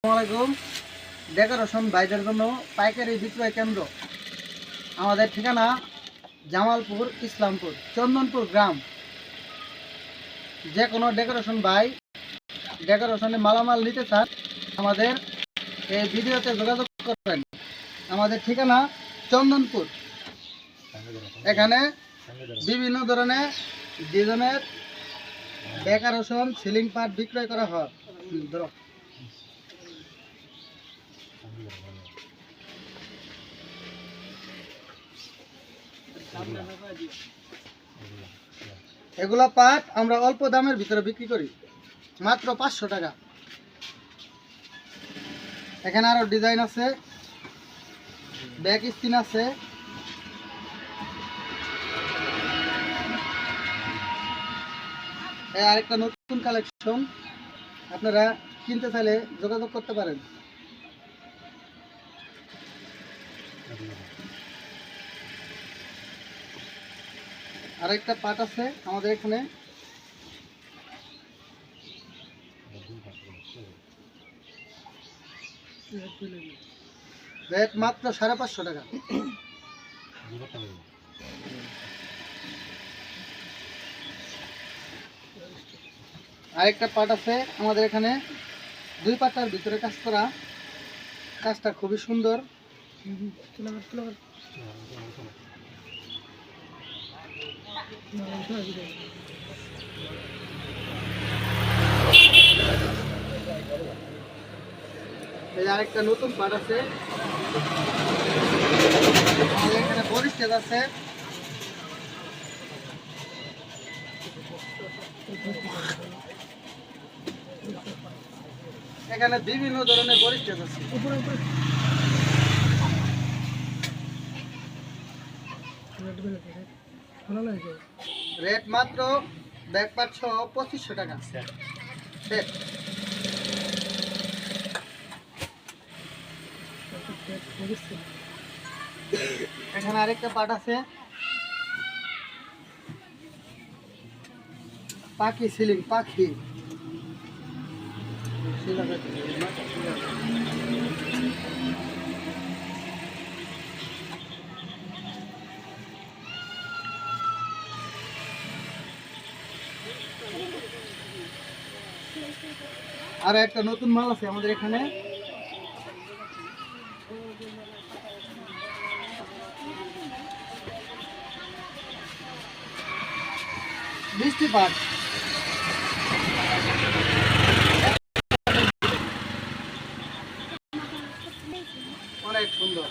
আসসালামাইকুম। ডেকোরেশন বাইরের জন্য পাইকারি বিক্রয় কেন্দ্র। আমাদের ঠিকানা জামালপুর, ইসলামপুর, চন্দনপুর গ্রাম। যে কোনো ডেকোরেশন বাই ডেকোরেশনে মালামাল নিতে চান আমাদের এই ভিডিওতে যোগাযোগ করবেন। আমাদের ঠিকানা চন্দনপুর। এখানে বিভিন্ন ধরনের ডিজাইনের ডেকোরেশন সিলিং পার্ট বিক্রয় করা হয়। এগুলা পাট আমরা অল্প দামের ভিতরে বিক্রি করি, মাত্র 500 টাকা। এখানে আরো ডিজাইন আছে, ব্যাক স্ক্রিন আছে, আরেকটা নতুন কালেকশন। আপনারা কিনতে চাইলে যোগাযোগ করতে পারেন। আরেকটা পাট আছে আমাদের এখানে, রেট মাত্র 550 টাকা। আরেকটা পাট আছে আমাদের এখানে, 2 পাতার ভিতরে কাজ করা, কাজটা খুবই সুন্দর। আরেকটা নতুন পাট আছে আমাদের এখানে, বড়ি স্টেজ আছে, এখানে বিভিন্ন ধরনের বড়ি স্টেজ আছে। রেট মাত্র ব্যাক পাট সহ 2500 টাকা সেট। এখানে আরেকটা পাট আছে, পাখি সিলিং, পাখি আর একটা নতুন মাল আছে আমাদের এখানে, মিষ্টি পাট। অনেক সুন্দর।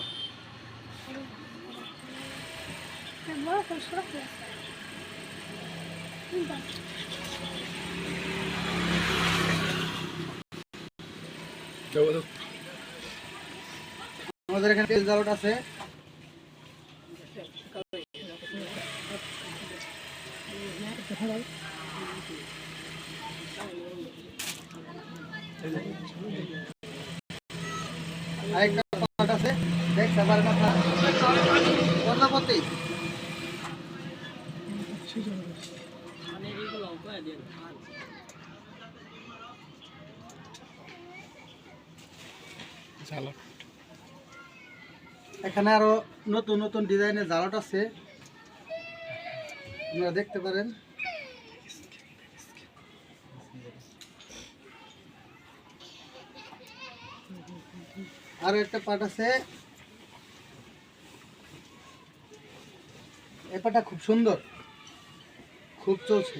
আমাদের এখানে তেল জালট আছে, আরেকটা পাট আছে, দেখ সবার কথা পদ্মাবতী। এখানে আরো নতুন নতুন ডিজাইনের জালট আছে, আপনারা দেখতে পারেন। আরো একটা পাট আছে, এই পাটটা খুব সুন্দর, খুব চলছে।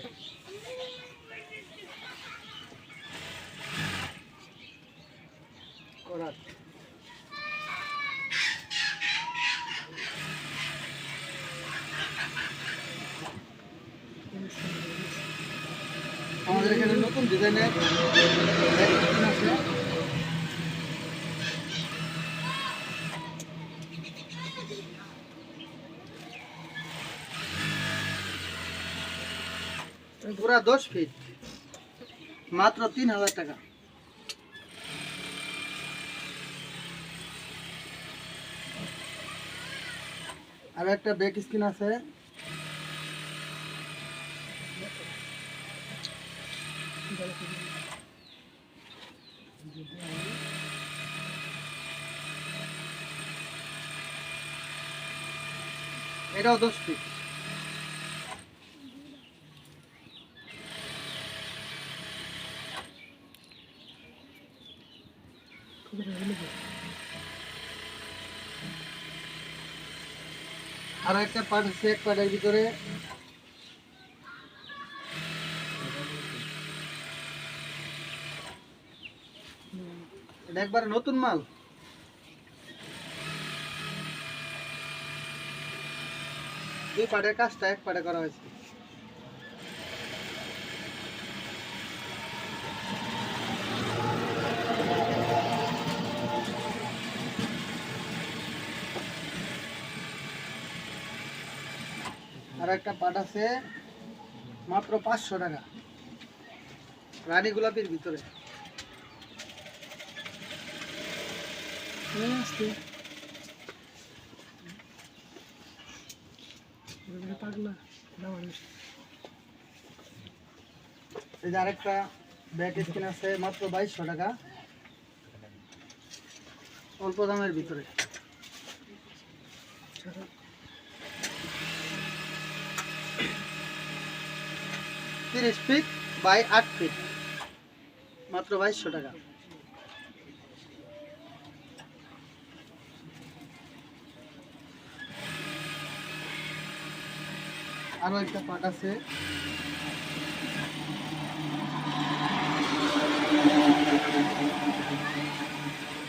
আমাদের এখানে নতুন ডিজাইনের আছে, পুরা 10 ফিট, মাত্র 3000 টাকা। আর একটা ব্যাক স্ক্রিন আছে, এটাও 10 ফিট। আর একটা পার্ট আছে, এক পার্টের ভিতরে এটা একবারে নতুন মাল। দুই পার্টের কাজটা এক পার্টে করা হয়েছে। আর একটা পাট আছে মাত্র 500 টাকা, রানী গোলাপির ভিতরে। এই যে আরেকটা ব্যাক স্ক্রিন আছে মাত্র 2200 টাকা, অল্প দামের ভিতরে। 30 ফিট বাই 8 ফিট, মাত্র 2200 টাকা। আরো একটা পাট আছে,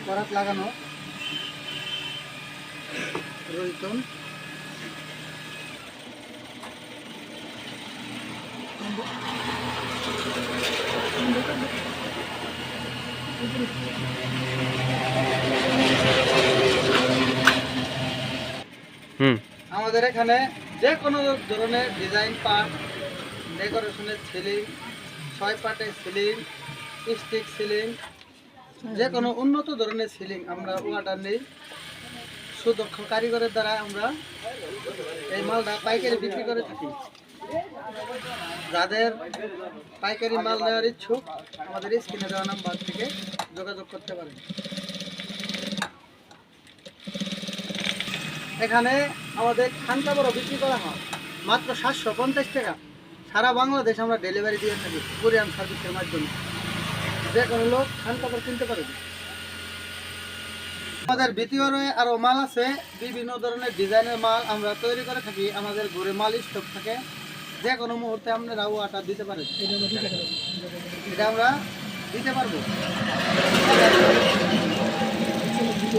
করাত লাগানো রইতন। আমাদের এখানে যে কোনো ধরনের ডিজাইন পার্ট, ডেকোরেশনের সিলিং, 6 পার্টের সিলিং, স্টিক সিলিং, যে কোনো উন্নত ধরনের সিলিং আমরা অর্ডার নেই। সুদক্ষ কারিগরের দ্বারা আমরা এই মালটা পাইকারি বিক্রি করে থাকি। যাদের পাইকারি মাল নেওয়ার ইচ্ছুক আমাদের স্ক্রিনে দেওয়া নাম্বার থেকে যোগাযোগ করতে পারেন। এখানে আমাদের খানকা বড় বিক্রি করা হয় মাত্র 750 টাকা। সারা বাংলাদেশ আমরা ডেলিভারি দিয়ে থাকি কুরিয়ার সার্ভিসের মাধ্যমে। যে কোনো লোক খানকা বড় কিনতে পারবে। আমাদের ভিতরে আরও মাল আছে, বিভিন্ন ধরনের ডিজাইনের মাল আমরা তৈরি করে থাকি। আমাদের ঘরে মাল স্টক থাকে, যে কোনো মুহূর্তে আপনারা অর্ডার দিতে পারেন। এটা আমরা দিতে পারবো।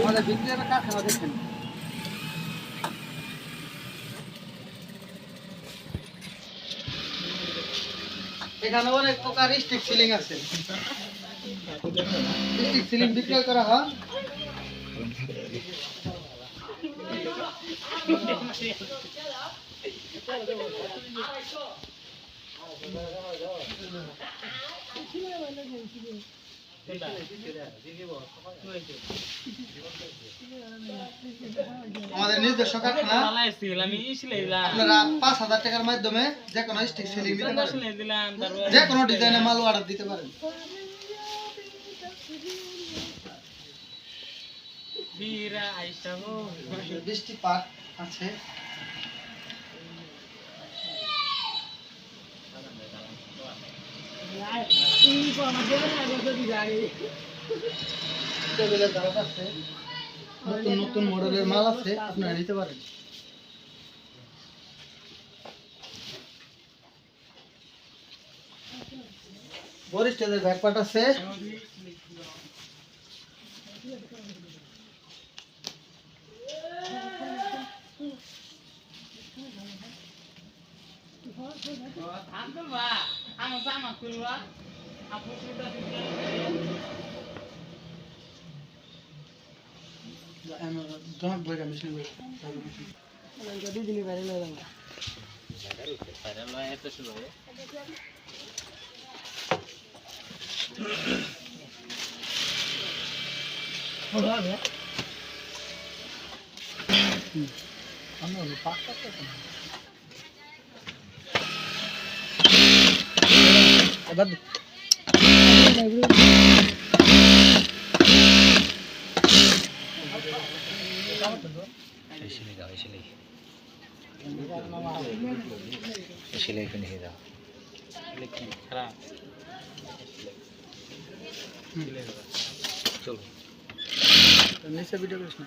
আমাদের বিক্রির কারখানা দেখেন। এখানে অনেক প্রকার স্টিক সিলিং আছে। স্টিক সিলিং বিক্রয় করা হয়। আমাদের নিজস্ব কারখানা, আপনারা 5000 টাকার মাধ্যমে যে কোনো স্টিক সিলিং দিতে পারেন, যে কোনো ডিজাইনের মাল অর্ডার দিতে পারেন। বৃষ্টি পাট আছে, নতুন নতুন মডেলের মাল আছে, আপনারা নিতে পারেন। বরিস্টেদের ব্যাকপার্ট আছে, সেলাই ফিনিশে দাও চলো নিচে ভিডিও করিস না।